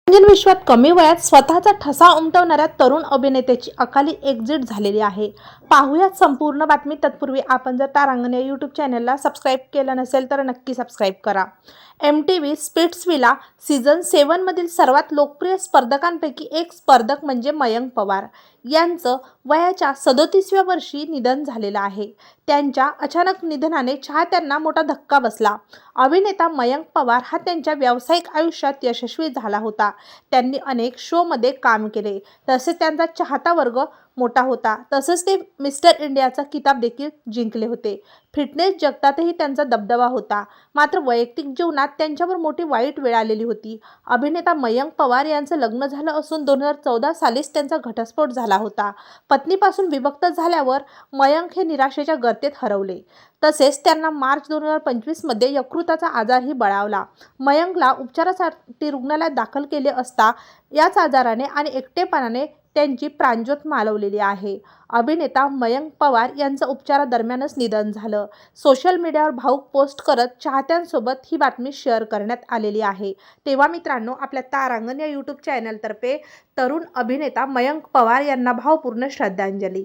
मनोरंजन विश्वात कमी वयात स्वतःचा ठसा उमटवणाऱ्या तरुण अभिनेत्याची अकाली एक्झिट झालेली आहे। पाहुयात संपूर्ण बातमी। तत्पूर्वी आपण जर तारांगण या यूट्यूब चॅनलला सबस्क्राईब केलं नसेल तर नक्की सबस्क्राईब करा। MTV स्प्लिट्सविला सीझन 7 मधील सर्वात लोकप्रिय स्पर्धकांपैकी एक स्पर्धक म्हणजे मयंक पवार यांचं वयाच्या 37व्या वर्षी निधन झालेलं आहे। त्यांच्या अचानक निधनाने चाहत्यांना मोठा धक्का बसला। अभिनेता मयंक पवार हा त्यांच्या व्यावसायिक आयुष्यात यशस्वी झाला होता। त्यांनी अनेक शोमध्ये काम केले, तसेच त्यांचा चाहता वर्ग मोठा होता। तसेच ते मिस्टर इंडियाचा किताब देखील जिंकले होते। फिटनेस जगतातही त्यांचा दबदबा होता। मात्र वैयक्तिक जीवनात त्यांच्यावर मोठी वाईट वेळ आलेली होती। अभिनेता मयंक पवार यांचं लग्न झालं असून 2014 सालीच त्यांचा घटस्फोट झाला होता। पत्नीपासून विभक्त झाल्यावर मयंक हे निराशेच्या गर्तेत हरवले। तसेच त्यांना मार्च 2025 मध्ये यकृताचा आजारही बळावला। मयंकला उपचारासाठी रुग्णालयात दाखल केले असता याच आजाराने आणि एकटेपणाने त्यांची प्राणज्योत मालवलेली आहे। अभिनेता मयंक पवार यांचं उपचारादरम्यानच निधन झालं। सोशल मीडियावर भावूक पोस्ट करत चाहत्यांसोबत ही बातमी शेअर करण्यात आलेली आहे। तेव्हा मित्रांनो, आपल्या तारांगण या यूट्यूब चॅनलतर्फे तरुण अभिनेता मयंक पवार यांना भावपूर्ण श्रद्धांजली।